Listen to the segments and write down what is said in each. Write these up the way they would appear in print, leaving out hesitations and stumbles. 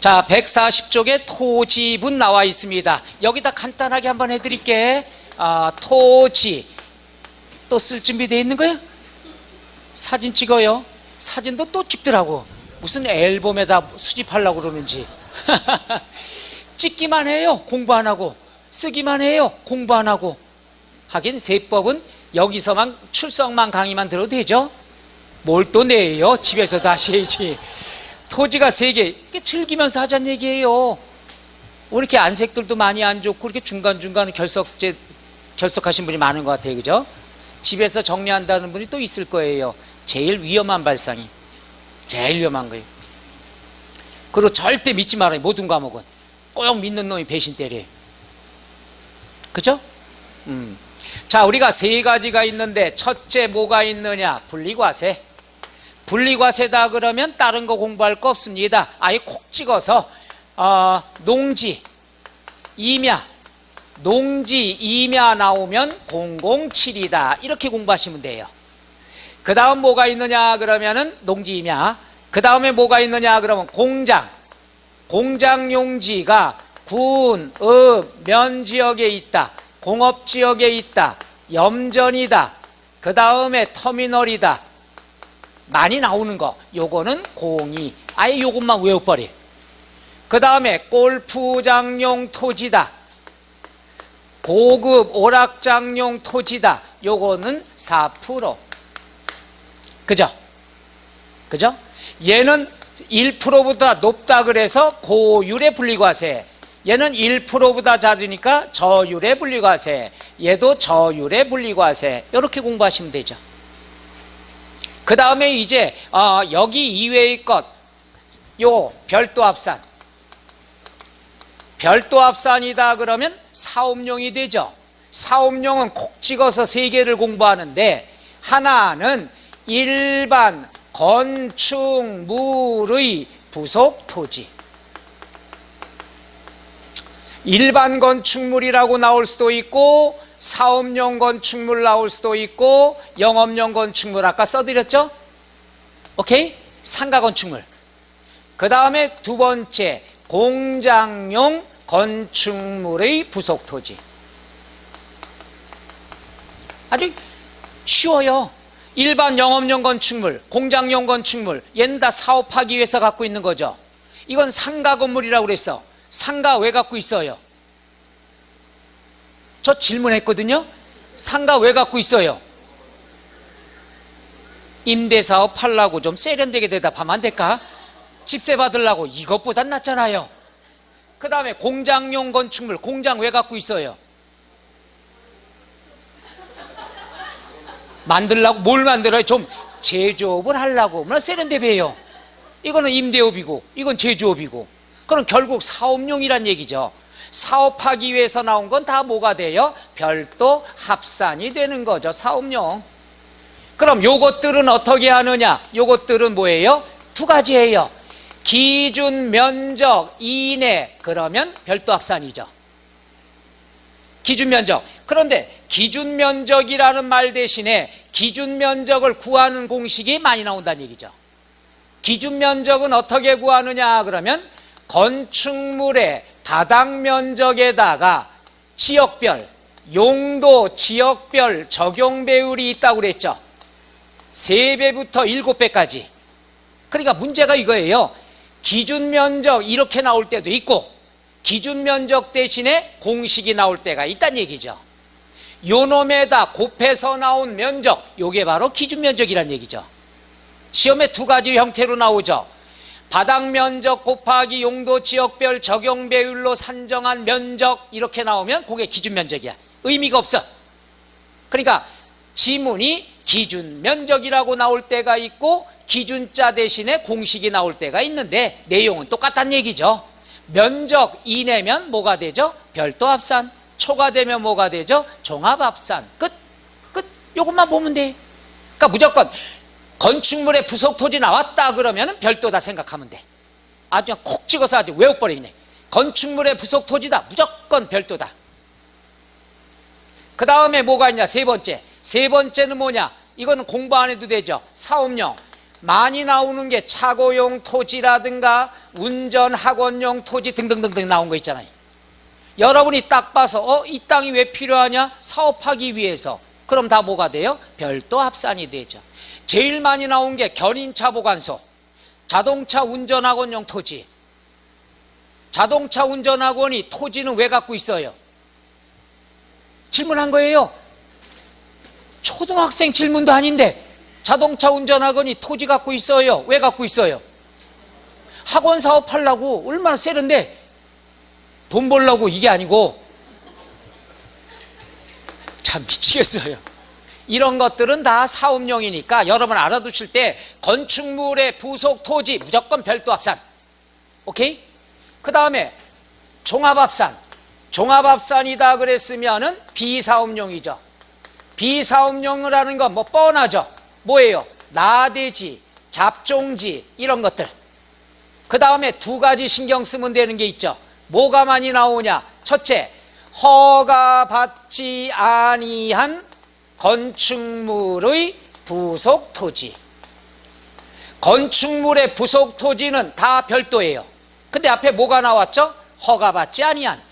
자, 140쪽에 토지분 나와 있습니다. 여기다 간단하게 한번 해드릴게. 토지. 또 쓸 준비 돼 있는 거야? 사진 찍어요. 사진도 또 찍더라고. 무슨 앨범에다 수집하려고 그러는지. 찍기만 해요. 공부 안 하고. 쓰기만 해요. 공부 안 하고. 하긴 세법은 여기서만 출석만 강의만 들어도 되죠? 뭘 또 내요? 집에서도 하셔야지. 토지가 3개. 이게 즐기면서 하자는 얘기예요. 왜 이렇게 안색들도 많이 안 좋고 이렇게 중간중간 결석하신 분이 많은 것 같아요. 그죠? 집에서 정리한다는 분이 또 있을 거예요. 제일 위험한 발상이. 제일 위험한 거예요. 그리고 절대 믿지 말아요. 모든 과목은. 꼭 믿는 놈이 배신 때려요. 그죠? 자, 우리가 3가지가 있는데 첫째 뭐가 있느냐? 분리과세. 분리과세다 그러면 다른 거 공부할 거 없습니다. 아예 콕 찍어서 농지, 임야, 농지, 임야 나오면 007이다. 이렇게 공부하시면 돼요. 그 다음 뭐가 있느냐 그러면은 농지, 임야. 그 다음에 뭐가 있느냐 그러면 공장. 공장 용지가 군, 읍, 면 지역에 있다. 공업 지역에 있다. 염전이다. 그 다음에 터미널이다. 많이 나오는 거. 요거는 02. 아예 요것만 외워버려. 그 다음에 골프장용 토지다. 고급 오락장용 토지다. 요거는 4%. 그죠? 그죠? 얘는 1%보다 높다 그래서 고율의 분리과세. 얘는 1%보다 작으니까 저율의 분리과세. 얘도 저율의 분리과세. 이렇게 공부하시면 되죠. 그 다음에 이제 여기 이외의 것, 요 별도합산. 별도합산이다 그러면 사업용이 되죠. 사업용은 콕 찍어서 3개를 공부하는데 하나는 일반 건축물의 부속 토지. 일반 건축물이라고 나올 수도 있고 사업용 건축물 나올 수도 있고 영업용 건축물 아까 써드렸죠? 오케이? 상가 건축물. 그 다음에 2번째 공장용 건축물의 부속 토지. 아주 쉬워요. 일반 영업용 건축물, 공장용 건축물, 얘는 다 사업하기 위해서 갖고 있는 거죠. 이건 상가 건물이라고 그랬어. 상가 왜 갖고 있어요? 저 질문했거든요. 상가 왜 갖고 있어요? 임대사업 하려고 좀 세련되게 대답하면 안 될까? 집세 받으려고. 이것보단 낫잖아요. 그 다음에 공장용 건축물, 공장 왜 갖고 있어요? 만들려고. 뭘 만들어요? 좀 제조업을 하려고. 얼마나 세련되게요. 이거는 임대업이고 이건 제조업이고. 그럼 결국 사업용이란 얘기죠. 사업하기 위해서 나온 건 다 뭐가 돼요? 별도 합산이 되는 거죠. 사업용. 그럼 요것들은 어떻게 하느냐? 요것들은 뭐예요? 2가지예요. 기준 면적 이내. 그러면 별도 합산이죠. 기준 면적. 그런데 기준 면적이라는 말 대신에 기준 면적을 구하는 공식이 많이 나온다는 얘기죠. 기준 면적은 어떻게 구하느냐 그러면 건축물의 바닥 면적에다가 지역별, 용도 지역별 적용 배율이 있다고 그랬죠. 3배부터 7배까지. 그러니까 문제가 이거예요. 기준 면적 이렇게 나올 때도 있고 기준 면적 대신에 공식이 나올 때가 있다는 얘기죠. 요 놈에다 곱해서 나온 면적, 요게 바로 기준 면적이란 얘기죠. 시험에 2가지 형태로 나오죠. 바닥 면적 곱하기 용도 지역별 적용 배율로 산정한 면적 이렇게 나오면 그게 기준 면적이야. 의미가 없어. 그러니까 지문이 기준 면적이라고 나올 때가 있고 기준자 대신에 공식이 나올 때가 있는데 내용은 똑같다는 얘기죠. 면적 이내면 뭐가 되죠? 별도 합산. 초과되면 뭐가 되죠? 종합 합산. 끝. 요것만 보면 돼. 그러니까 무조건 건축물의 부속 토지 나왔다 그러면 별도다 생각하면 돼. 아주 그냥 콕 찍어서 아주 외워버리네. 건축물의 부속 토지다. 무조건 별도다. 그 다음에 뭐가 있냐? 3번째. 3번째는 뭐냐? 이거는 공부 안 해도 되죠. 사업용. 많이 나오는 게 차고용 토지라든가 운전학원용 토지 등등등등 나온 거 있잖아요. 여러분이 딱 봐서 이 땅이 왜 필요하냐? 사업하기 위해서. 그럼 다 뭐가 돼요? 별도 합산이 되죠. 제일 많이 나온 게 견인차 보관소, 자동차 운전학원용 토지. 자동차 운전학원이 토지는 왜 갖고 있어요? 질문한 거예요. 초등학생 질문도 아닌데 자동차 운전학원이 토지 갖고 있어요. 왜 갖고 있어요? 학원 사업하려고. 얼마나 세련데 돈 벌려고. 이게 아니고. 참 미치겠어요. 이런 것들은 다 사업용이니까 여러분 알아두실 때 건축물의 부속 토지 무조건 별도 합산. 오케이? 그 다음에 종합합산. 종합합산이다 그랬으면은 비사업용이죠. 비사업용이라는 건 뭐 뻔하죠. 뭐예요? 나대지, 잡종지 이런 것들. 그 다음에 두 가지 신경 쓰면 되는 게 있죠. 뭐가 많이 나오냐? 첫째, 허가받지 아니한 건축물의 부속 토지. 건축물의 부속 토지는 다 별도예요. 근데 앞에 뭐가 나왔죠? 허가받지 아니한.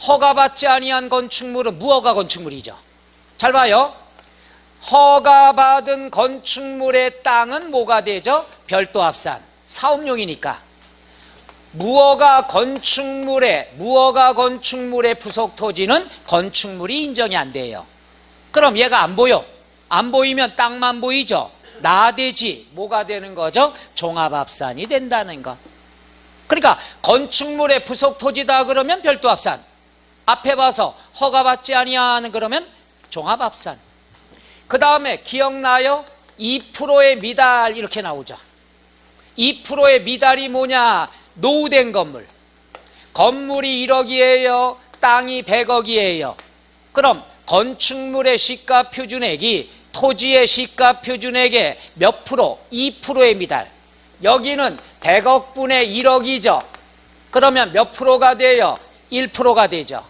허가받지 아니한 건축물은 무허가 건축물이죠. 잘 봐요. 허가받은 건축물의 땅은 뭐가 되죠? 별도 합산. 사업용이니까. 무허가 건축물의 부속 토지는 건축물이 인정이 안 돼요. 그럼 얘가 안 보여. 안 보이면 땅만 보이죠. 나대지 뭐가 되는 거죠? 종합합산이 된다는 것. 그러니까 건축물의 부속 토지다 그러면 별도 합산. 앞에 봐서 허가받지 아니하는 그러면 종합합산. 그 다음에 기억나요? 2%의 미달 이렇게 나오죠. 2%의 미달이 뭐냐? 노후된 건물. 건물이 1억이에요. 땅이 100억이에요. 그럼 건축물의 시가 표준액이 토지의 시가 표준액의 몇 프로? 2%의 미달. 여기는 100억 분의 1억이죠. 그러면 몇 프로가 돼요? 1%가 되죠.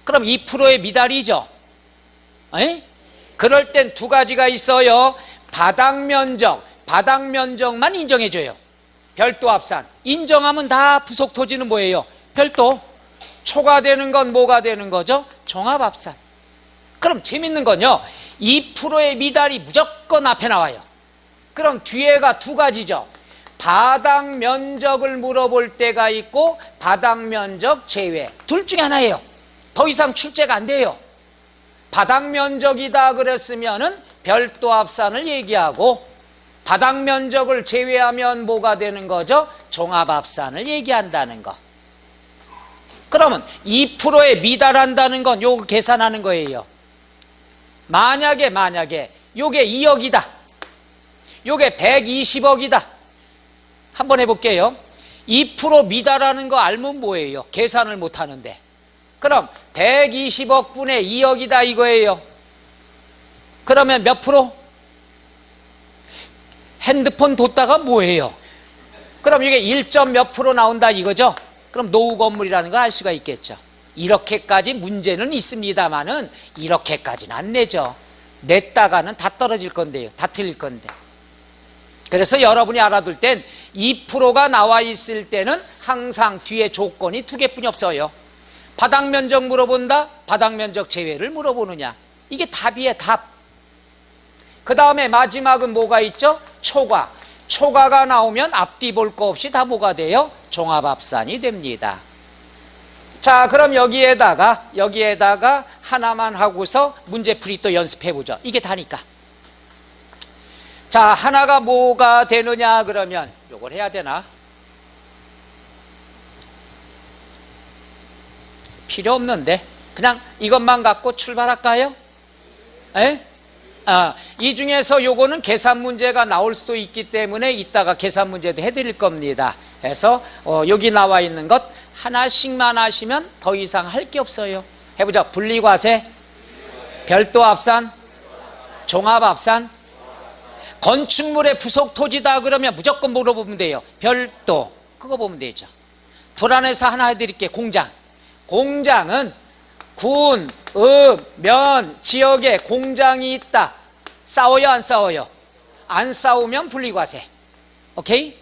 그럼 2%의 미달이죠. 에? 그럴 땐 두 가지가 있어요. 바닥면적만 인정해줘요. 별도 합산. 인정하면 다 부속 토지는 뭐예요? 별도. 초과되는 건 뭐가 되는 거죠? 종합합산. 그럼 재밌는 건요, 2%의 미달이 무조건 앞에 나와요. 그럼 뒤에가 두 가지죠. 바닥 면적을 물어볼 때가 있고 바닥 면적 제외. 둘 중에 하나예요. 더 이상 출제가 안 돼요. 바닥 면적이다 그랬으면은 별도 합산을 얘기하고, 바닥 면적을 제외하면 뭐가 되는 거죠? 종합합산을 얘기한다는 거. 그러면 2%에 미달한다는 건 요거 계산하는 거예요. 만약에 요게 2억이다. 요게 120억이다. 한번 해볼게요. 2% 미달하는 거 알면 뭐예요? 계산을 못 하는데. 그럼 120억 분의 2억이다 이거예요. 그러면 몇 프로? 핸드폰 뒀다가 뭐예요? 그럼 이게 1점 몇 프로 나온다 이거죠? 그럼 노후 건물이라는 걸 알 수가 있겠죠. 이렇게까지 문제는 있습니다만은 이렇게까지는 안 내죠. 냈다가는 다 떨어질 건데요. 다 틀릴 건데. 그래서 여러분이 알아둘 땐 2%가 나와 있을 때는 항상 뒤에 조건이 두 개뿐이 없어요. 바닥 면적 물어본다? 바닥 면적 제외를 물어보느냐? 이게 답이에요, 답. 그 다음에 마지막은 뭐가 있죠? 초과. 초과가 나오면 앞뒤 볼 거 없이 다 뭐가 돼요? 종합합산이 됩니다. 자, 그럼 여기에다가 하나만 하고서 문제풀이 또 연습해보죠. 이게 다니까. 자, 하나가 뭐가 되느냐 그러면 요걸 해야 되나? 필요 없는데 그냥 이것만 갖고 출발할까요? 에? 이 중에서 요거는 계산 문제가 나올 수도 있기 때문에 이따가 계산 문제도 해드릴 겁니다. 그래서 여기 나와 있는 것 하나씩만 하시면 더 이상 할 게 없어요. 해보자. 분리과세, 별도 합산, 종합합산. 건축물의 부속 토지다 그러면 무조건 물어보면 돼요. 별도. 그거 보면 되죠. 불안해서 하나 해드릴게요. 공장. 공장은 군, 읍, 면, 지역에 공장이 있다. 싸워요, 안 싸워요? 안 싸우면 분리과세. 오케이?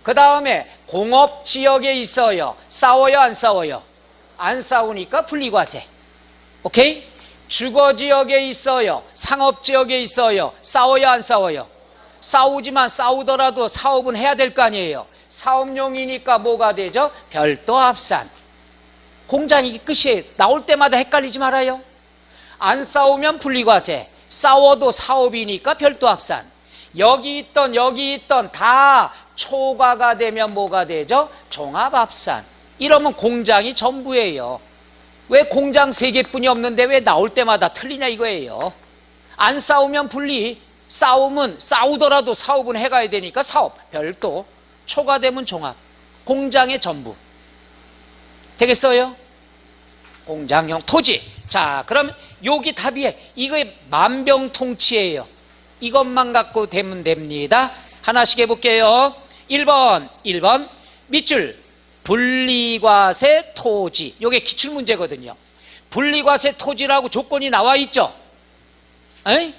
그 다음에 공업지역에 있어요. 싸워요, 안 싸워요? 안 싸우니까 분리과세. 오케이? 주거지역에 있어요. 상업지역에 있어요. 싸워요, 안 싸워요? 싸우지만 싸우더라도 사업은 해야 될 거 아니에요. 사업용이니까 뭐가 되죠? 별도 합산. 공장이 끝이에요. 나올 때마다 헷갈리지 말아요. 안 싸우면 분리과세. 싸워도 사업이니까 별도 합산. 여기 있던 다 초과가 되면 뭐가 되죠? 종합합산. 이러면 공장이 전부예요. 왜 공장 3개뿐이 없는데 왜 나올 때마다 틀리냐 이거예요. 안 싸우면 분리, 싸우더라도 사업은 해가야 되니까 사업, 별도, 초과되면 종합. 공장의 전부. 되겠어요? 공장용 토지. 자, 그럼 여기 답이에요. 이거의 만병통치예요. 이것만 갖고 되면 됩니다. 하나씩 해볼게요. 1번 밑줄 분리과세 토지. 이게 기출문제거든요. 분리과세 토지라고 조건이 나와 있죠. 에이?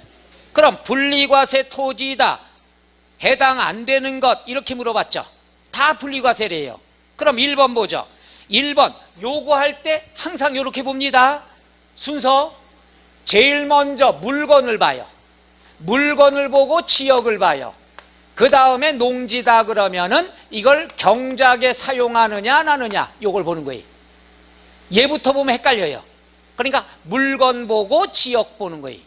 그럼 분리과세 토지다, 해당 안 되는 것, 이렇게 물어봤죠. 다 분리과세래요. 그럼 1번 보죠. 1번 요구할 때 항상 이렇게 봅니다. 순서 제일 먼저 물건을 봐요. 물건을 보고 지역을 봐요. 그 다음에 농지다 그러면은 이걸 경작에 사용하느냐 안 하느냐 요걸 보는 거예요. 얘부터 보면 헷갈려요. 그러니까 물건 보고 지역 보는 거예요.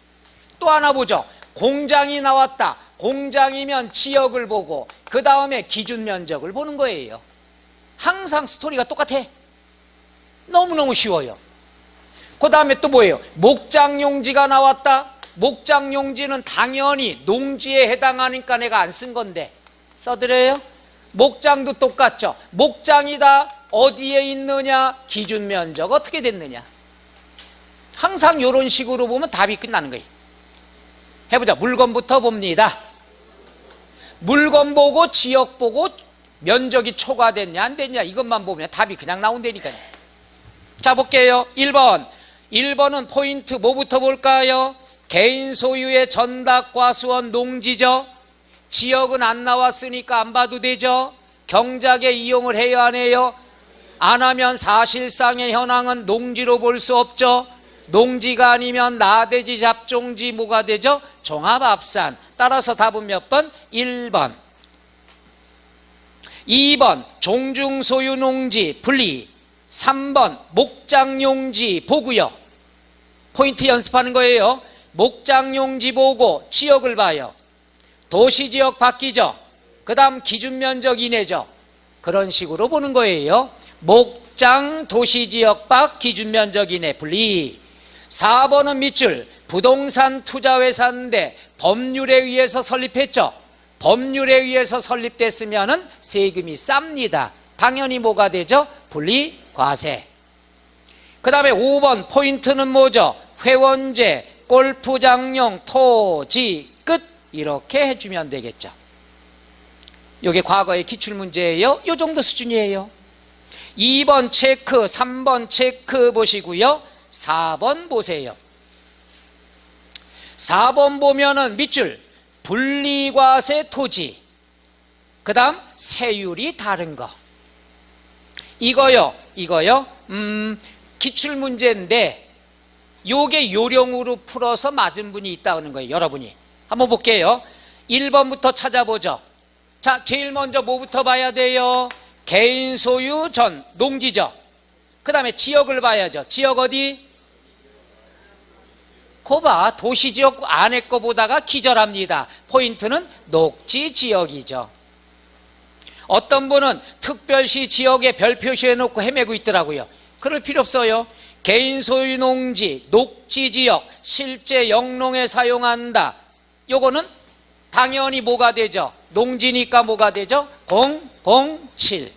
또 하나 보죠. 공장이 나왔다. 공장이면 지역을 보고 그 다음에 기준 면적을 보는 거예요. 항상 스토리가 똑같아. 너무너무 쉬워요. 그 다음에 또 뭐예요? 목장용지가 나왔다. 목장용지는 당연히 농지에 해당하니까 내가 안 쓴 건데 써드려요. 목장도 똑같죠. 목장이다, 어디에 있느냐, 기준 면적 어떻게 됐느냐. 항상 이런 식으로 보면 답이 끝나는 거예요. 해보자. 물건부터 봅니다. 물건 보고 지역 보고 면적이 초과됐냐 안 됐냐 이것만 보면 답이 그냥 나온다니까요. 자, 볼게요. 1번은 포인트 뭐부터 볼까요? 개인 소유의 전답 과수원 농지죠. 지역은 안 나왔으니까 안 봐도 되죠. 경작에 이용을 해야 안 해요? 안 하면 사실상의 현황은 농지로 볼 수 없죠. 농지가 아니면 나대지 잡종지 뭐가 되죠? 종합합산. 따라서 답은 몇 번? 1번. 2번 종중소유 농지 분리. 3번 목장용지 보고요. 포인트 연습하는 거예요. 목장용지 보고 지역을 봐요. 도시지역 바뀌죠. 그 다음 기준면적 이내죠. 그런 식으로 보는 거예요. 목장 도시지역 밖 기준면적 이내 분리. 4번은 밑줄 부동산 투자회사인데 법률에 의해서 설립했죠. 법률에 의해서 설립됐으면 세금이 쌉니다. 당연히 뭐가 되죠? 분리과세. 그 다음에 5번 포인트는 뭐죠? 회원제, 골프장용, 토지, 끝. 이렇게 해주면 되겠죠. 이게 과거의 기출문제예요. 이 정도 수준이에요. 2번 체크, 3번 체크 보시고요. 4번 보세요. 4번 보면은 밑줄 분리과세 토지, 그 다음 세율이 다른 거. 이거요. 기출문제인데 요게 요령으로 풀어서 맞은 분이 있다는 거예요. 여러분이 한번 볼게요. 1번부터 찾아보죠. 자, 제일 먼저 뭐부터 봐야 돼요? 개인 소유 전 농지죠. 그 다음에 지역을 봐야죠. 지역 어디? 거봐, 도시지역 안에 거 보다가 기절합니다. 포인트는 녹지지역이죠. 어떤 분은 특별시 지역에 별 표시해놓고 헤매고 있더라고요. 그럴 필요 없어요. 개인 소유 농지, 녹지지역, 실제 영농에 사용한다. 요거는 당연히 뭐가 되죠? 농지니까 뭐가 되죠? 007.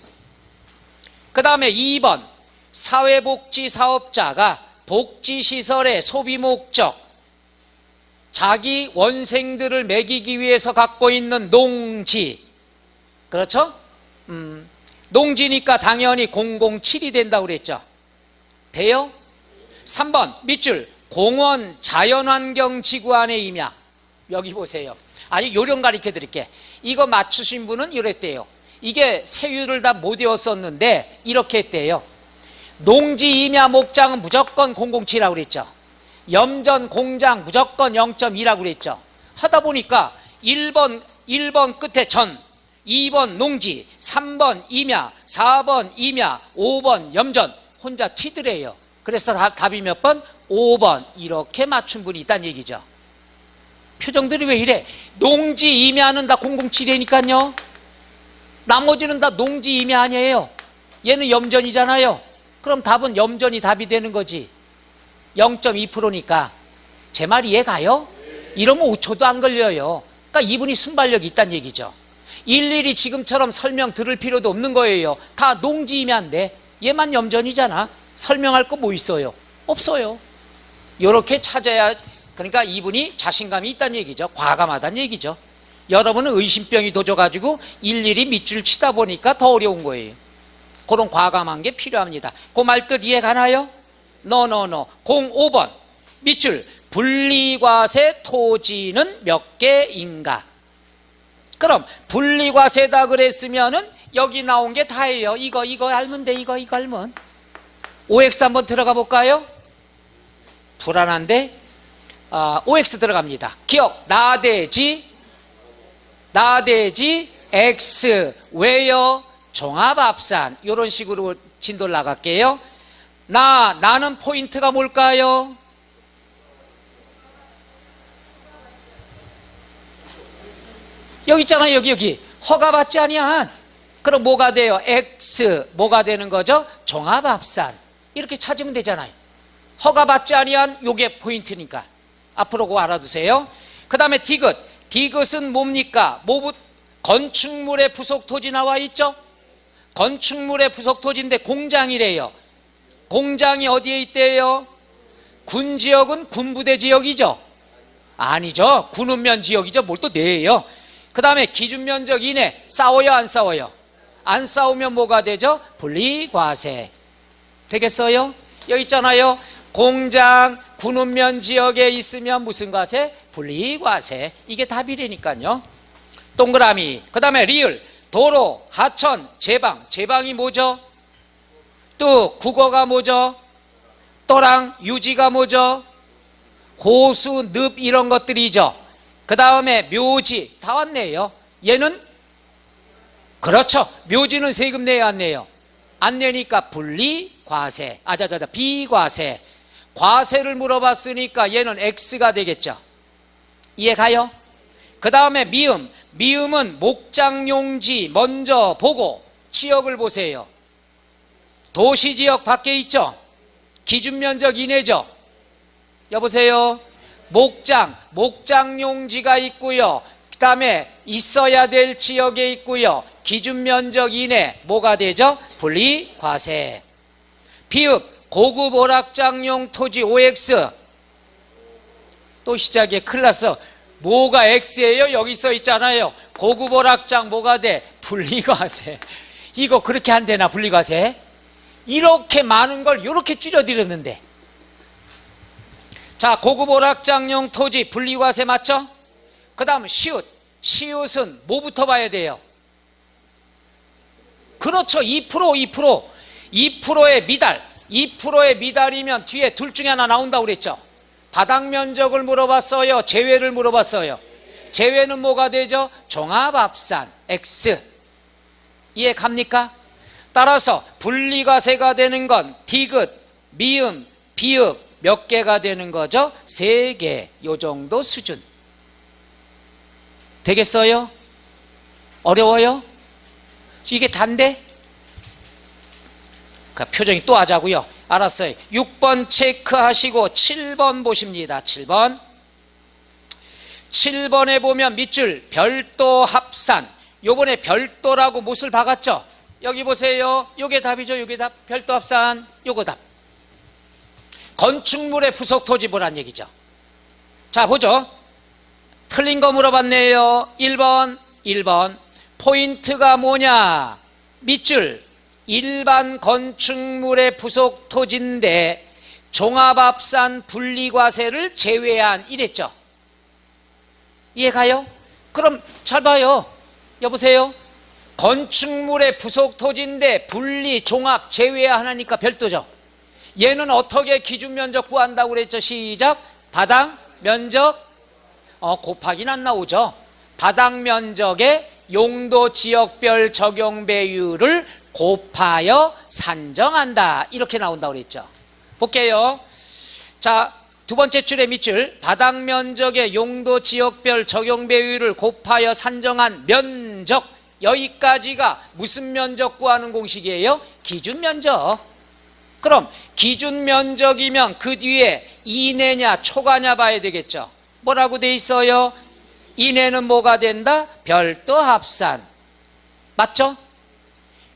그 다음에 2번 사회복지사업자가 복지시설의 소비 목적, 자기 원생들을 먹이기 위해서 갖고 있는 농지. 그렇죠? 농지니까 당연히 007이 된다고 그랬죠. 돼요? 3번 밑줄 공원 자연환경지구 안에 임야. 여기 보세요. 아주 요령 가르쳐 드릴게. 이거 맞추신 분은 이랬대요. 이게 세유를 다 못 외웠었는데 이렇게 했대요. 농지, 임야, 목장은 무조건 007이라고 그랬죠. 염전, 공장 무조건 0.2라고 그랬죠. 하다 보니까 1번 끝에 전, 2번 농지, 3번 임야, 4번 임야, 5번 염전 혼자 튀더래요. 그래서 답이 몇 번? 5번. 이렇게 맞춘 분이 있다는 얘기죠. 표정들이 왜 이래? 농지, 임야는 다 007이니까요. 나머지는 다 농지, 임야 아니에요. 얘는 염전이잖아요. 그럼 답은 염전이 답이 되는 거지. 0.2%니까. 제 말 이해가요? 이러면 5초도 안 걸려요. 그러니까 이분이 순발력이 있다는 얘기죠. 일일이 지금처럼 설명 들을 필요도 없는 거예요. 다 농지, 임야인데 얘만 염전이잖아. 설명할 거 뭐 있어요? 없어요. 이렇게 찾아야, 그러니까 이분이 자신감이 있다는 얘기죠. 과감하다는 얘기죠. 여러분은 의심병이 도져가지고 일일이 밑줄 치다 보니까 더 어려운 거예요. 그런 과감한 게 필요합니다. 그 말 끝 이해 가나요? 노노노. 05번 밑줄. 분리과세 토지는 몇 개인가? 그럼 분리과세다 그랬으면은 여기 나온 게 다예요. 이거 알면 돼. 이거 알면. OX 한번 들어가 볼까요? 불안한데 OX 들어갑니다. 기억. 나대지 X 왜요? 종합합산. 이런 식으로 진도를 나갈게요. 나는 포인트가 뭘까요? 여기 있잖아요. 여기 허가받지 아니한. 그럼 뭐가 돼요? X 뭐가 되는 거죠? 종합합산. 이렇게 찾으면 되잖아요. 허가받지 아니한 요게 포인트니까 앞으로 그거 알아두세요. 그 다음에 디귿은 뭡니까? 건축물의 부속 토지 나와 있죠? 건축물의 부속 토지인데 공장이래요. 공장이 어디에 있대요? 군지역은 군부대 지역이죠? 아니죠. 군읍면 지역이죠. 뭘 또 내예요. 그 다음에 기준면적 이내. 싸워요 안 싸워요? 안 싸우면 뭐가 되죠? 분리과세. 되겠어요? 여기 있잖아요. 공장 군읍면 지역에 있으면 무슨 과세? 분리과세. 이게 답이라니까요. 동그라미. 그 다음에 리을. 도로, 하천, 제방. 제방이 뭐죠? 또 국어가 뭐죠? 또랑 유지가 뭐죠? 호수, 늪 이런 것들이죠. 그 다음에 묘지. 다 왔네요. 얘는 그렇죠. 묘지는 세금 내야 안 내요? 안 내니까 분리과세. 비과세. 과세를 물어봤으니까 얘는 X가 되겠죠. 이해 가요? 그 다음에 미음은 목장용지 먼저 보고 지역을 보세요. 도시지역 밖에 있죠? 기준면적 이내죠? 여보세요? 목장용지가 있고요. 그 다음에 있어야 될 지역에 있고요. 기준면적 이내 뭐가 되죠? 분리과세. 비읍 고급 오락장용 토지 OX. 또 시작이에요. 큰일 났어. 뭐가 X예요? 여기 써 있잖아요. 고급 오락장 뭐가 돼? 분리과세. 이거 그렇게 안 되나 분리과세? 이렇게 많은 걸 이렇게 줄여드렸는데. 자, 고급 오락장용 토지 분리과세 맞죠? 그 다음 시웃은 뭐부터 봐야 돼요? 그렇죠. 2%의 미달. 2%의 미달이면 뒤에 둘 중에 하나 나온다고 그랬죠. 바닥 면적을 물어봤어요? 제외를 물어봤어요? 제외는 뭐가 되죠? 종합합산 X. 이해 갑니까? 따라서 분리과세가 되는 건 디귿, 미음, 비읍 몇 개가 되는 거죠? 3개. 요 정도 수준. 되겠어요? 어려워요? 이게 단데? 표정이 또 하자고요. 알았어요. 6번 체크하시고 7번 보십니다. 7번에 보면 밑줄 별도 합산. 요번에 별도라고 못을 박았죠? 여기 보세요. 요게 답이죠. 요게 답. 별도 합산. 요거 답. 건축물의 부속 토지 보란 얘기죠. 자, 보죠. 틀린 거 물어봤네요. 1번. 포인트가 뭐냐? 밑줄. 일반 건축물의 부속 토지인데 종합합산 분리과세를 제외한 이랬죠. 이해가요? 그럼 잘 봐요. 여보세요? 건축물의 부속 토지인데 분리, 종합, 제외하니까 별도죠. 얘는 어떻게 기준 면적 구한다고 그랬죠? 시작. 바닥 면적 곱하기는 안 나오죠. 바닥 면적의 용도 지역별 적용 배율을 곱하여 산정한다. 이렇게 나온다고 그랬죠. 볼게요. 자, 두 번째 줄의 밑줄. 바닥 면적의 용도 지역별 적용 배율을 곱하여 산정한 면적. 여기까지가 무슨 면적 구하는 공식이에요? 기준 면적. 그럼 기준 면적이면 그 뒤에 이내냐 초과냐 봐야 되겠죠. 뭐라고 돼 있어요? 이내는 뭐가 된다? 별도 합산. 맞죠?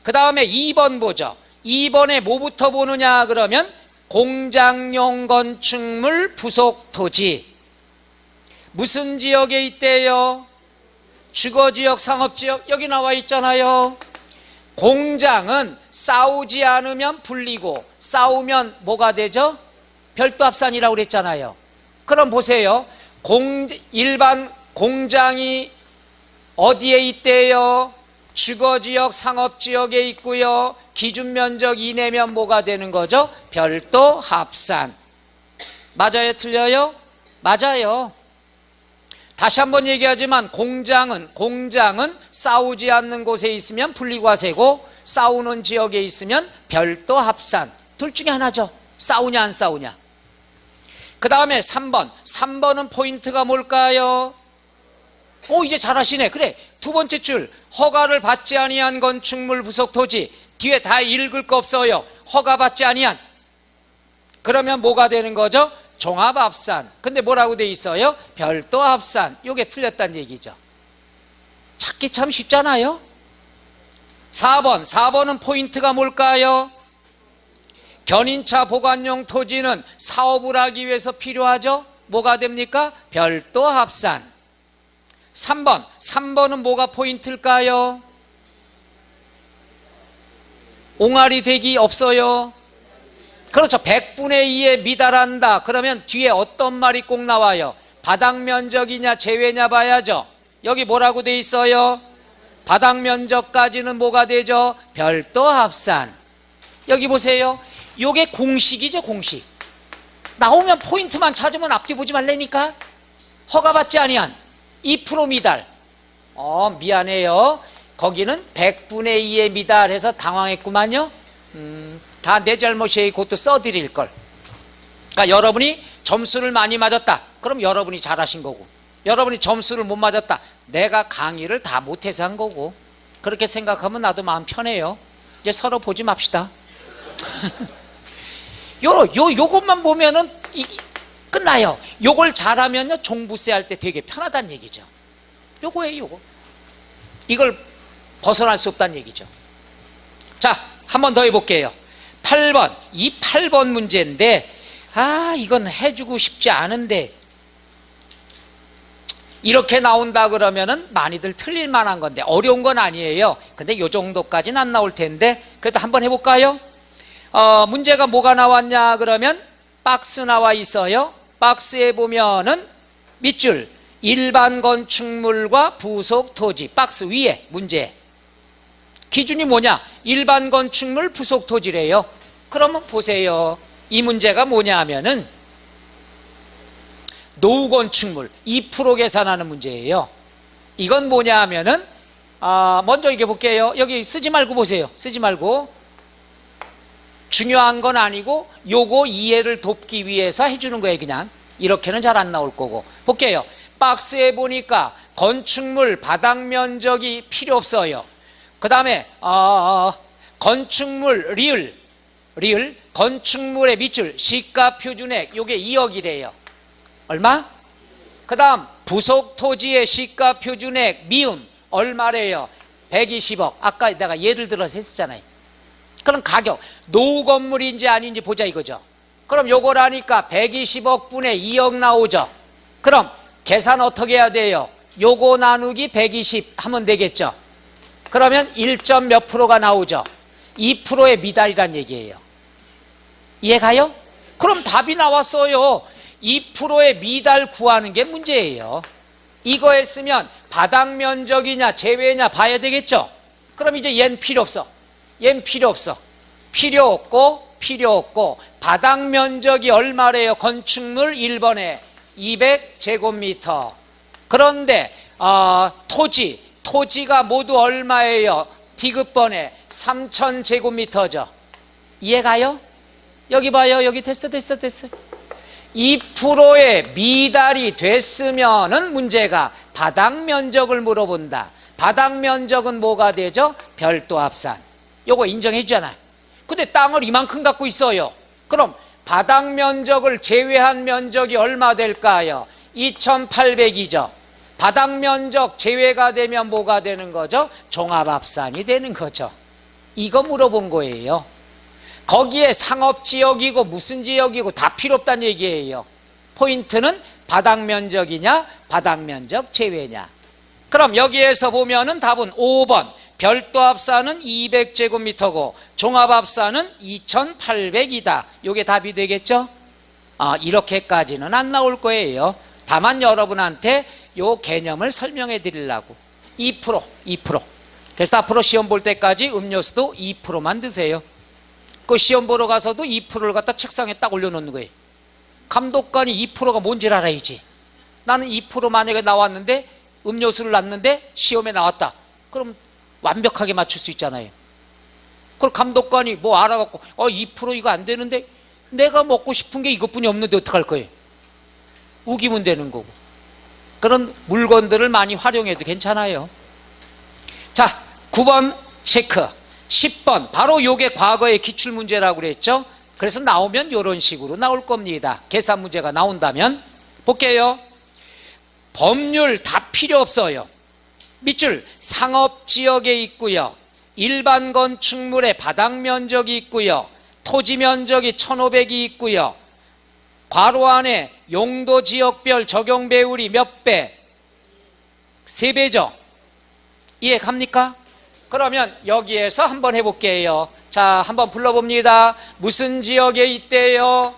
그 다음에 2번 보죠. 2번에 뭐부터 보느냐 그러면 공장용 건축물 부속 토지. 무슨 지역에 있대요? 주거지역, 상업지역. 여기 나와 있잖아요. 공장은 싸우지 않으면 불리고 싸우면 뭐가 되죠? 별도 합산이라고 그랬잖아요. 그럼 보세요. 일반 공장이 어디에 있대요? 주거지역, 상업지역에 있고요. 기준 면적 이내면 뭐가 되는 거죠? 별도 합산. 맞아요? 틀려요? 맞아요. 다시 한번 얘기하지만 공장은 싸우지 않는 곳에 있으면 분리과세고 싸우는 지역에 있으면 별도 합산. 둘 중에 하나죠. 싸우냐 안 싸우냐. 그 다음에 3번은 포인트가 뭘까요? 이제 잘하시네. 그래, 두 번째 줄. 허가를 받지 아니한 건축물 부속 토지. 뒤에 다 읽을 거 없어요. 허가받지 아니한. 그러면 뭐가 되는 거죠? 종합합산. 근데 뭐라고 돼 있어요? 별도 합산. 요게 틀렸다는 얘기죠. 찾기 참 쉽잖아요. 4번은 포인트가 뭘까요? 견인차 보관용 토지는 사업을 하기 위해서 필요하죠. 뭐가 됩니까? 별도 합산. 3번은 뭐가 포인트일까요? 옹알이 되기 없어요. 그렇죠. 100분의 2에 미달한다. 그러면 뒤에 어떤 말이 꼭 나와요? 바닥 면적이냐 제외냐 봐야죠. 여기 뭐라고 돼 있어요? 바닥 면적까지는 뭐가 되죠? 별도 합산. 여기 보세요. 요게 공식이죠. 공식. 나오면 포인트만 찾으면 앞뒤 보지 말라니까. 허가받지 아니한 2% 미달. 미안해요. 거기는 100분의 2에 미달해서 당황했구만요. 다 내 잘못이에요. 그것도 써드릴 걸. 그러니까 여러분이 점수를 많이 맞았다. 그럼 여러분이 잘하신 거고, 여러분이 점수를 못 맞았다. 내가 강의를 다 못해서 한 거고. 그렇게 생각하면 나도 마음 편해요. 이제 서로 보지 맙시다. 요것만 보면은 끝나요. 요걸 잘하면요 종부세 할 때 되게 편하다는 얘기죠. 요거예요. 요거. 이걸 벗어날 수 없다는 얘기죠. 자, 한 번 더 해볼게요. 8번. 이 8번 문제인데 이건 해주고 싶지 않은데 이렇게 나온다 그러면은 많이들 틀릴 만한 건데 어려운 건 아니에요. 근데 요 정도까지는 안 나올 텐데 그래도 한번 해볼까요? 문제가 뭐가 나왔냐 그러면 박스 나와 있어요. 박스에 보면은 밑줄 일반 건축물과 부속 토지. 박스 위에 문제 기준이 뭐냐? 일반 건축물 부속 토지래요. 그러면 보세요. 이 문제가 뭐냐 하면은 노후 건축물 2% 계산하는 문제예요. 이건 뭐냐 하면은 먼저 이게 볼게요. 여기 쓰지 말고 보세요. 쓰지 말고. 중요한 건 아니고 요거 이해를 돕기 위해서 해주는 거예요. 그냥 이렇게는 잘 안 나올 거고. 볼게요. 박스에 보니까 건축물 바닥 면적이 필요 없어요. 그 다음에 건축물 리을 건축물의 밑줄 시가 표준액 요게 2억이래요. 얼마? 그 다음 부속 토지의 시가 표준액 미음 얼마래요? 120억. 아까 내가 예를 들어서 했었잖아요. 그럼 가격 노후 건물인지 아닌지 보자 이거죠. 그럼 요걸 하니까 120억 분의 2억 나오죠. 그럼 계산 어떻게 해야 돼요? 요거 나누기 120 하면 되겠죠. 그러면 1점 몇 프로가 나오죠. 2%의 미달이란 얘기예요. 이해가요? 그럼 답이 나왔어요. 2%의 미달 구하는 게 문제예요. 이거 했으면 바닥 면적이냐 제외냐 봐야 되겠죠. 그럼 이제 얘는 필요 없어. 얘는 필요 없어. 필요 없고 바닥 면적이 얼마래요? 건축물 1번에 200제곱미터. 그런데 토지가 모두 얼마예요? 디귿번에 3000제곱미터죠. 이해가요? 여기 봐요. 여기 됐어. 2%의 미달이 됐으면은 문제가 바닥 면적을 물어본다. 바닥 면적은 뭐가 되죠? 별도 합산. 요거 인정해 주잖아요. 근데 땅을 이만큼 갖고 있어요. 그럼 바닥 면적을 제외한 면적이 얼마 될까요? 2800이죠. 바닥 면적 제외가 되면 뭐가 되는 거죠? 종합합산이 되는 거죠. 이거 물어본 거예요. 거기에 상업지역이고 무슨 지역이고 다 필요 없다는 얘기예요. 포인트는 바닥 면적이냐 바닥 면적 제외냐. 그럼 여기에서 보면은 답은 5번 별도 합산은 200제곱미터고 종합합산은 2800이다. 이게 답이 되겠죠? 이렇게까지는 안 나올 거예요. 다만 여러분한테 요 개념을 설명해 드리려고. 2%. 그래서 앞으로 시험 볼 때까지 음료수도 2%만 드세요. 그 시험 보러 가서도 2%를 갖다 책상에 딱 올려놓는 거예요. 감독관이 2%가 뭔지 알아야지. 나는 2% 만약에 나왔는데 음료수를 놨는데 시험에 나왔다. 그럼 완벽하게 맞출 수 있잖아요. 그럼 감독관이 뭐 알아갖고 2% 이거 안 되는데 내가 먹고 싶은 게 이것뿐이 없는데 어떡할 거예요? 우기면 되는 거고. 그런 물건들을 많이 활용해도 괜찮아요. 자, 9번 체크. 10번 바로 요게 과거의 기출문제라고 그랬죠. 그래서 나오면 이런 식으로 나올 겁니다. 계산 문제가 나온다면. 볼게요. 법률 다 필요 없어요. 밑줄 상업지역에 있고요. 일반 건축물의 바닥 면적이 있고요. 토지 면적이 1500이 있고요. 괄호 안에 용도 지역별 적용 배율이 몇 배? 3배죠. 이해 갑니까? 그러면 여기에서 한번 해볼게요. 자, 한번 불러봅니다. 무슨 지역에 있대요?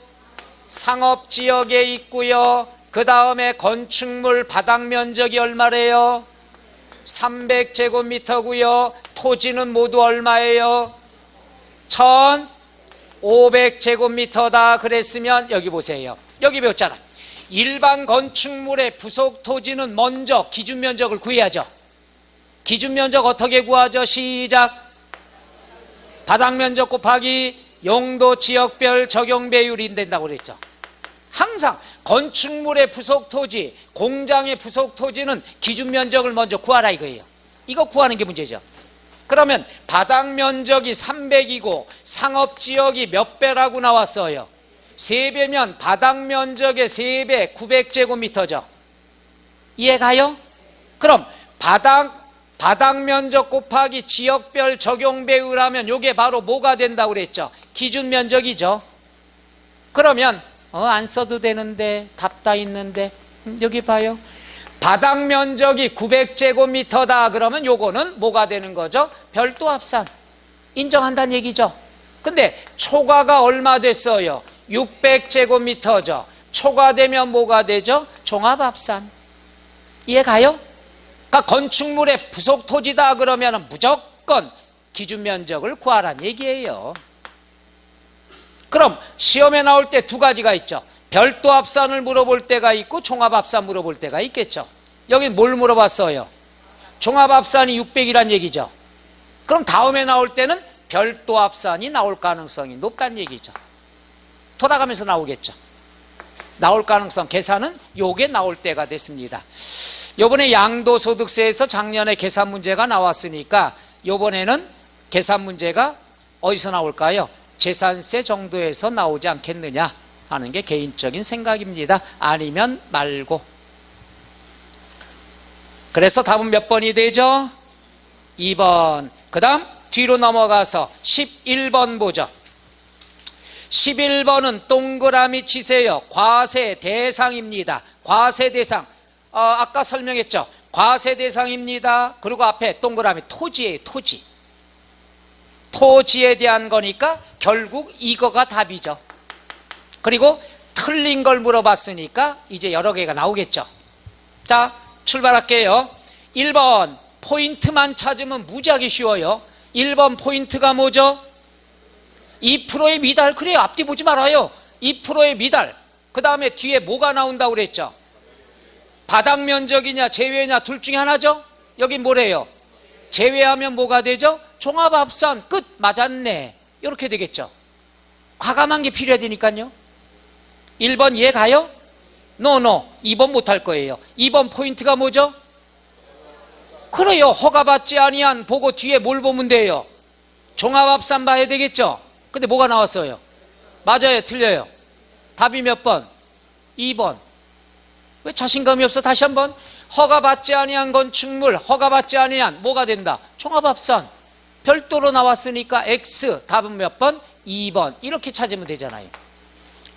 상업지역에 있고요. 그 다음에 건축물 바닥 면적이 얼마래요? 300제곱미터고요. 토지는 모두 얼마예요? 1500제곱미터다 그랬으면 여기 보세요. 여기 배웠잖아. 일반 건축물의 부속 토지는 먼저 기준 면적을 구해야죠. 기준 면적 어떻게 구하죠? 시작. 바닥 면적 곱하기 용도 지역별 적용 배율이 된다고 그랬죠. 항상 건축물의 부속 토지, 공장의 부속 토지는 기준 면적을 먼저 구하라 이거예요. 이거 구하는 게 문제죠. 그러면 바닥 면적이 300이고 상업지역이 몇 배라고 나왔어요? 3배면 바닥 면적의 3배 900제곱미터죠. 이해가요? 그럼 바닥 면적 곱하기 지역별 적용 배율하면 이게 바로 뭐가 된다고 그랬죠? 기준 면적이죠. 그러면 안 써도 되는데 답 다 있는데 여기 봐요. 바닥 면적이 900제곱미터다 그러면 요거는 뭐가 되는 거죠? 별도 합산. 인정한다는 얘기죠. 근데 초과가 얼마 됐어요? 600제곱미터죠. 초과되면 뭐가 되죠? 종합합산. 이해가요? 그러니까 건축물의 부속 토지다 그러면 무조건 기준 면적을 구하라는 얘기예요. 그럼 시험에 나올 때 두 가지가 있죠. 별도 합산을 물어볼 때가 있고 종합합산 물어볼 때가 있겠죠. 여기 뭘 물어봤어요? 종합합산이 600이란 얘기죠. 그럼 다음에 나올 때는 별도 합산이 나올 가능성이 높다는 얘기죠. 돌아가면서 나오겠죠. 나올 가능성 계산은 요게 나올 때가 됐습니다. 요번에 양도소득세에서 작년에 계산 문제가 나왔으니까 요번에는 계산 문제가 어디서 나올까요? 재산세 정도에서 나오지 않겠느냐 하는 게 개인적인 생각입니다. 아니면 말고. 그래서 답은 몇 번이 되죠? 2번. 그 다음 뒤로 넘어가서 11번 보죠. 11번은 동그라미 치세요. 과세 대상입니다. 과세 대상. 아까 설명했죠. 과세 대상입니다. 그리고 앞에 동그라미 토지예요. 토지. 토지에 대한 거니까 결국 이거가 답이죠. 그리고 틀린 걸 물어봤으니까 이제 여러 개가 나오겠죠. 자, 출발할게요. 1번 포인트만 찾으면 무지하게 쉬워요. 1번 포인트가 뭐죠? 2%의 미달. 그래요, 앞뒤 보지 말아요. 2%의 미달. 그 다음에 뒤에 뭐가 나온다고 그랬죠? 바닥 면적이냐 제외냐 둘 중에 하나죠. 여긴 뭐래요? 제외하면 뭐가 되죠? 종합합산. 끝. 맞았네. 이렇게 되겠죠. 과감한 게 필요해야 되니까요. 1번 이해 가요? 노. 2번 못할 거예요. 2번 포인트가 뭐죠? 그래요. 허가받지 아니한 보고 뒤에 뭘 보면 돼요? 종합합산 봐야 되겠죠. 근데 뭐가 나왔어요? 맞아요, 틀려요? 답이 몇 번? 2번. 왜 자신감이 없어? 다시 한번. 허가받지 아니한 건축물, 허가받지 아니한 뭐가 된다? 종합합산. 별도로 나왔으니까 X. 답은 몇 번? 2번. 이렇게 찾으면 되잖아요.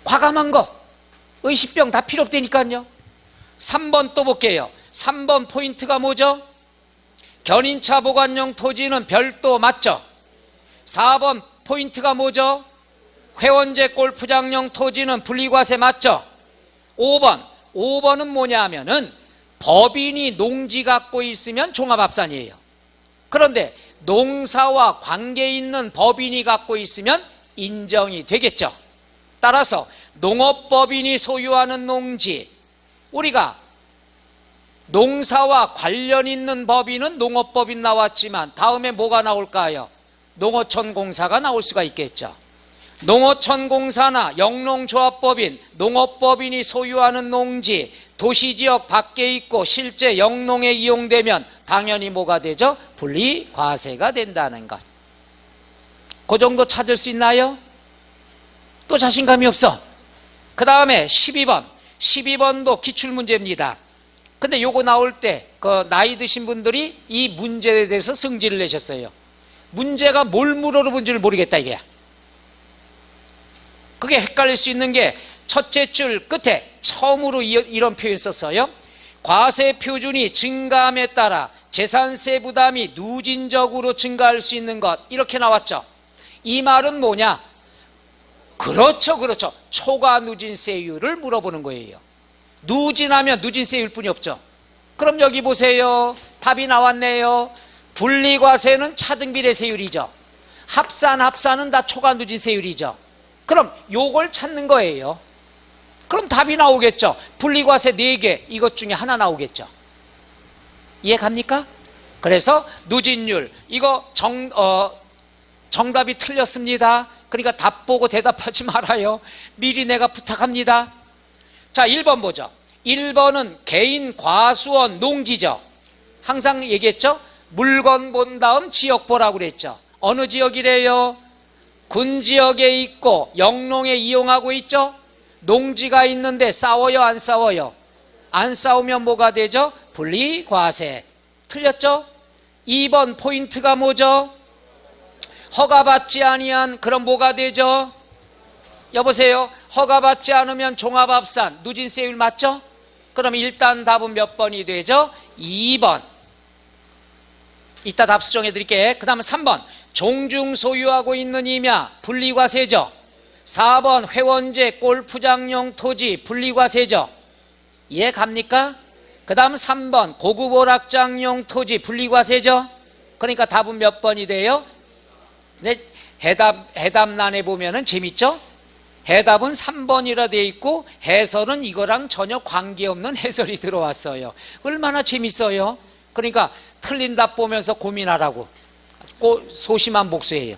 과감한 거. 의식병 다 필요 없다니까요. 3번 또 볼게요. 3번 포인트가 뭐죠? 견인차 보관용 토지는 별도. 맞죠? 4번 포인트가 뭐죠? 회원제 골프장용 토지는 분리과세. 맞죠? 5번은 뭐냐 하면은 법인이 농지 갖고 있으면 종합합산이에요. 그런데 농사와 관계 있는 법인이 갖고 있으면 인정이 되겠죠. 따라서 농업법인이 소유하는 농지, 우리가 농사와 관련 있는 법인은 농업법인 나왔지만 다음에 뭐가 나올까요? 농어촌공사가 나올 수가 있겠죠. 농어촌공사나 영농조합법인, 농업법인이 소유하는 농지, 도시지역 밖에 있고 실제 영농에 이용되면 당연히 뭐가 되죠? 분리과세가 된다는 것. 그 정도 찾을 수 있나요? 또 자신감이 없어. 그 다음에 12번도 기출문제입니다. 근데 요거 나올 때 그 나이 드신 분들이 이 문제에 대해서 승질을 내셨어요. 문제가 뭘 물어본지를 모르겠다 이게. 그게 헷갈릴 수 있는 게 첫째 줄 끝에 처음으로 이런 표현 썼어요. 과세 표준이 증가함에 따라 재산세 부담이 누진적으로 증가할 수 있는 것. 이렇게 나왔죠. 이 말은 뭐냐? 그렇죠. 초과 누진세율을 물어보는 거예요. 누진하면 누진세율 뿐이 없죠. 그럼 여기 보세요. 답이 나왔네요. 분리과세는 차등비례세율이죠. 합산은 다 초과 누진세율이죠. 그럼 요걸 찾는 거예요. 그럼 답이 나오겠죠. 분리과세 4개 이것 중에 하나 나오겠죠. 이해 갑니까? 그래서 누진율 이거 정답이 틀렸습니다. 그러니까 답 보고 대답하지 말아요. 미리 내가 부탁합니다. 자, 1번 보죠. 1번은 개인 과수원 농지죠. 항상 얘기했죠. 물건 본 다음 지역 보라고 그랬죠. 어느 지역이래요? 군지역에 있고 영농에 이용하고 있죠. 농지가 있는데 싸워요 안 싸워요? 안 싸우면 뭐가 되죠? 분리과세. 틀렸죠? 2번 포인트가 뭐죠? 허가받지 아니한. 그럼 뭐가 되죠? 여보세요? 허가받지 않으면 종합합산 누진세율 맞죠? 그럼 일단 답은 몇 번이 되죠? 2번. 이따 답 수정해 드릴게요. 그 다음은 3번 종중 소유하고 있는 임야 분리과세죠. 4번 회원제 골프장용 토지 분리과세죠. 이해 갑니까? 그 다음 3번 고급 오락장용 토지 분리과세죠. 그러니까 답은 몇 번이 돼요? 네, 해답란에 보면은 재밌죠? 해답은 3번이라 돼 있고 해설은 이거랑 전혀 관계없는 해설이 들어왔어요. 얼마나 재밌어요. 그러니까 틀린 답 보면서 고민하라고. 소심한 복수예요.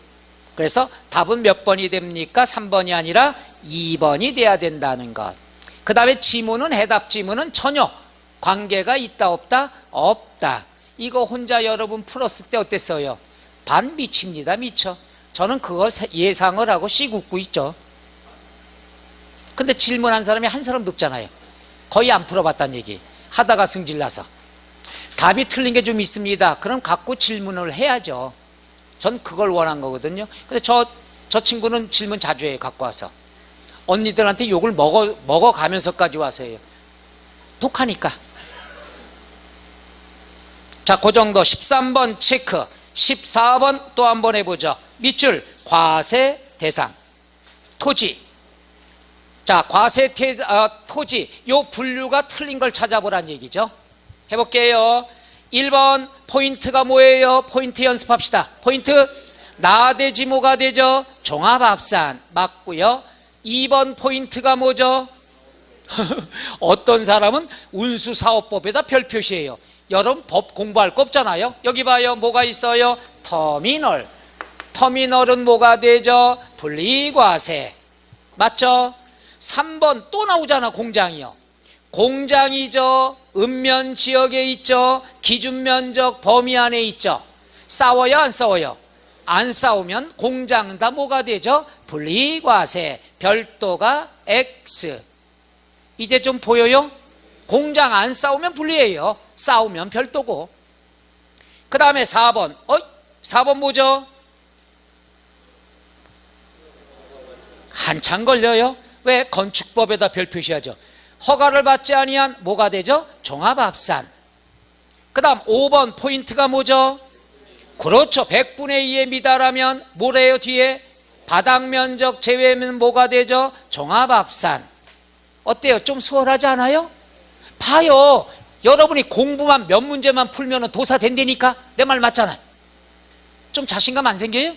그래서 답은 몇 번이 됩니까? 3번이 아니라 2번이 돼야 된다는 것. 그 다음에 지문은 해답 지문은 전혀 관계가 있다 없다? 없다. 이거 혼자 여러분 풀었을 때 어땠어요? 반 미칩니다. 미쳐. 저는 그거 예상을 하고 씩 웃고 있죠. 근데 질문한 사람이 한 사람도 없잖아요. 거의 안 풀어봤다는 얘기. 하다가 승질나서. 답이 틀린 게 좀 있습니다. 그럼 갖고 질문을 해야죠. 전 그걸 원한 거거든요. 근데 저 친구는 질문 자주 해요. 갖고 와서. 언니들한테 욕을 먹어가면서까지 와서 해요. 독하니까. 자, 그 정도. 13번 체크. 14번 또 한번 해보죠. 밑줄 과세 대상 토지. 자, 과세 토지 요 분류가 틀린 걸 찾아보란 얘기죠. 해볼게요. 1번 포인트가 뭐예요? 포인트 연습합시다. 포인트 나대지 뭐가 되죠? 종합합산 맞고요. 2번 포인트가 뭐죠? 어떤 사람은 운수사업법에다 별 표시해요. 여러분 법 공부할 거 없잖아요. 여기 봐요. 뭐가 있어요? 터미널. 터미널은 뭐가 되죠? 분리과세 맞죠? 3번 또 나오잖아. 공장이요. 공장이죠. 읍면 지역에 있죠. 기준 면적 범위 안에 있죠. 싸워요 안 싸워요? 안 싸우면 공장 다 뭐가 되죠? 분리과세. 별도가 X. 이제 좀 보여요? 공장 안 싸우면 분리예요. 싸우면 별도고. 그 다음에 4번 4번 뭐죠? 한참 걸려요. 왜? 건축법에다 별 표시하죠. 허가를 받지 아니한 뭐가 되죠? 종합합산. 그 다음 5번 포인트가 뭐죠? 그렇죠. 100분의 2에 미달하면 뭐래요? 뒤에 바닥면적 제외면 뭐가 되죠? 종합합산. 어때요? 좀 수월하지 않아요? 봐요. 여러분이 공부만 몇 문제만 풀면 도사 된다니까. 내 말 맞잖아요. 좀 자신감 안 생겨요?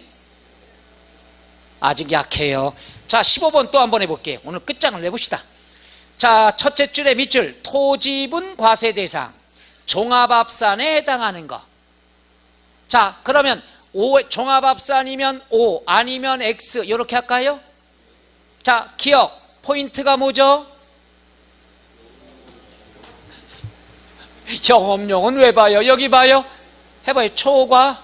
아직 약해요. 자 15번 또 한번 해볼게요. 오늘 끝장을 내봅시다. 자 첫째 줄에 밑줄 토지분 과세 대상 종합합산에 해당하는 거. 자 그러면 종합합산이면 O 아니면 X 이렇게 할까요? 자 기억 포인트가 뭐죠? 영업용은 왜 봐요? 여기 봐요. 해봐요. 초과.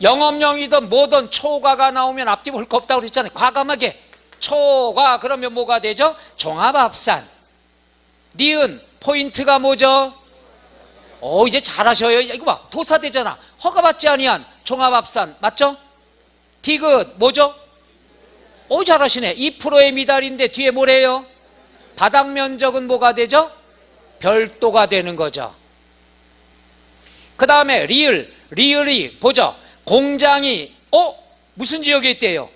영업용이든 뭐든 초과가 나오면 앞뒤 볼 거 없다고 그랬잖아요. 과감하게 초과 그러면 뭐가 되죠? 종합합산. 니은 포인트가 뭐죠? 이제 잘하셔요. 이거 봐. 도사되잖아. 허가받지 아니한 종합합산 맞죠? 디귿 뭐죠? 잘하시네. 2%의 미달인데 뒤에 뭐래요? 바닥면적은 뭐가 되죠? 별도가 되는 거죠. 그 다음에 리을이 보죠. 공장이 무슨 지역에 있대요?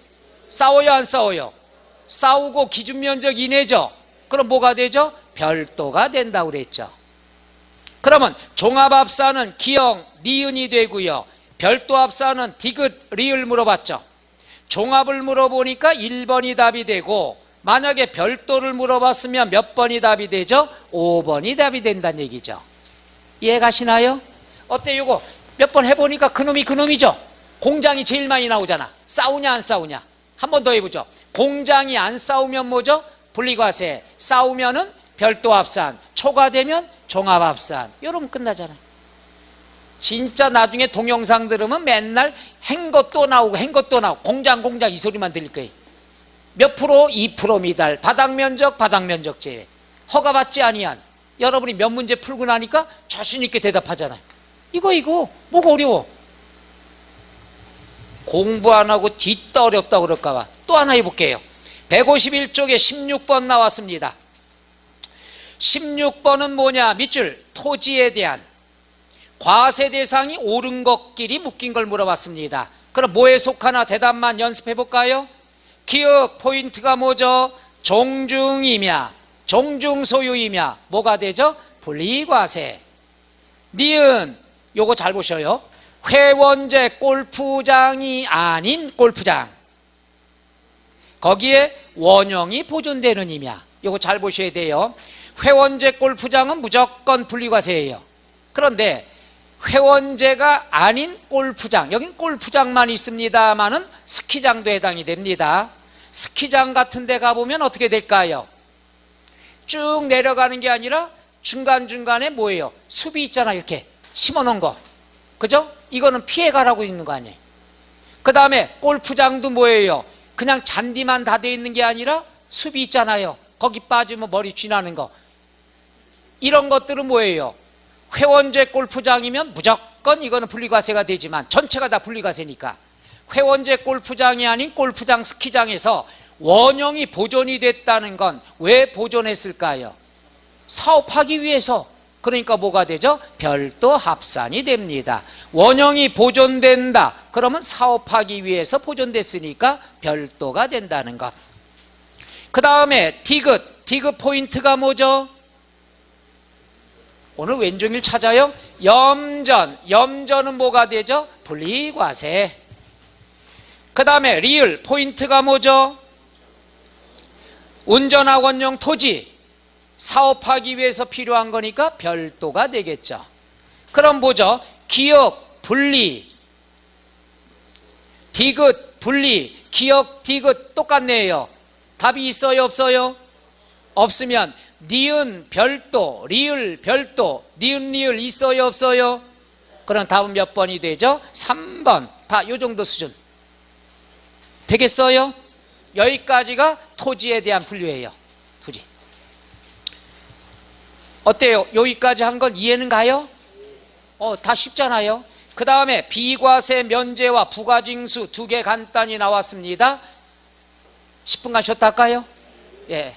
싸워요 안 싸워요? 싸우고 기준면적 이내죠. 그럼 뭐가 되죠? 별도가 된다고 그랬죠. 그러면 종합합산은 기역 니은이 되고요. 별도합산은 디귿 리을 물어봤죠. 종합을 물어보니까 1번이 답이 되고 만약에 별도를 물어봤으면 몇 번이 답이 되죠? 5번이 답이 된다는 얘기죠. 이해 가시나요? 어때 이거 몇 번 해보니까 그놈이 그놈이죠. 공장이 제일 많이 나오잖아. 싸우냐 안 싸우냐. 한 번 더 해보죠. 공장이 안 싸우면 뭐죠? 분리과세. 싸우면은 별도합산. 초과되면 종합합산. 이러면 끝나잖아요. 진짜 나중에 동영상 들으면 맨날 한 것도 나오고 공장 이 소리만 들릴 거예요. 몇 프로? 2% 미달. 바닥면적 제외. 허가받지 아니한. 여러분이 몇 문제 풀고 나니까 자신 있게 대답하잖아요. 이거 뭐가 어려워? 공부 안 하고 뒷다 어렵다고 그럴까 봐. 또 하나 해볼게요. 151쪽에 16번 나왔습니다. 16번은 뭐냐? 밑줄 토지에 대한 과세 대상이 옳은 것끼리 묶인 걸 물어봤습니다. 그럼 뭐에 속하나 대답만 연습해 볼까요? 기억 포인트가 뭐죠? 종중이냐 종중소유이냐 뭐가 되죠? 분리과세. 니은 요거 잘 보셔요. 회원제 골프장이 아닌 골프장. 거기에 원형이 보존되는 이냐. 요거 잘 보셔야 돼요. 회원제 골프장은 무조건 분리과세예요. 그런데 회원제가 아닌 골프장, 여긴 골프장만 있습니다만은 스키장도 해당이 됩니다. 스키장 같은 데 가보면 어떻게 될까요? 쭉 내려가는 게 아니라 중간중간에 뭐예요? 숲이 있잖아. 이렇게 심어놓은 거. 그죠? 이거는 피해가라고 있는 거 아니에요. 그 다음에 골프장도 뭐예요? 그냥 잔디만 다 돼 있는 게 아니라 숲이 있잖아요. 거기 빠지면 머리 쥐나는 거. 이런 것들은 뭐예요? 회원제 골프장이면 무조건 이거는 분리과세가 되지만 전체가 다 분리과세니까 회원제 골프장이 아닌 골프장 스키장에서 원형이 보존이 됐다는 건 왜 보존했을까요? 사업하기 위해서. 그러니까 뭐가 되죠? 별도 합산이 됩니다. 원형이 보존된다. 그러면 사업하기 위해서 보존됐으니까 별도가 된다는 것. 그 다음에 디귿 포인트가 뭐죠? 오늘 왼종일 찾아요. 염전. 염전은 뭐가 되죠? 분리과세. 그 다음에 리을. 포인트가 뭐죠? 운전학원용 토지. 사업하기 위해서 필요한 거니까 별도가 되겠죠. 그럼 뭐죠? 기역, 분리, 디귿, 분리, 기역, 디귿 똑같네요. 답이 있어요, 없어요? 없으면 니은 별도, 리을 별도, 니은 리을 있어요, 없어요? 그럼 답은 몇 번이 되죠? 3번. 다 요 정도 수준. 되겠어요? 여기까지가 토지에 대한 분류예요. 토지. 어때요? 여기까지 한 건 이해는 가요? 다 쉽잖아요. 그 다음에 비과세 면제와 부가징수 두 개 간단히 나왔습니다. 10분간 쉬었다 할까요? 예.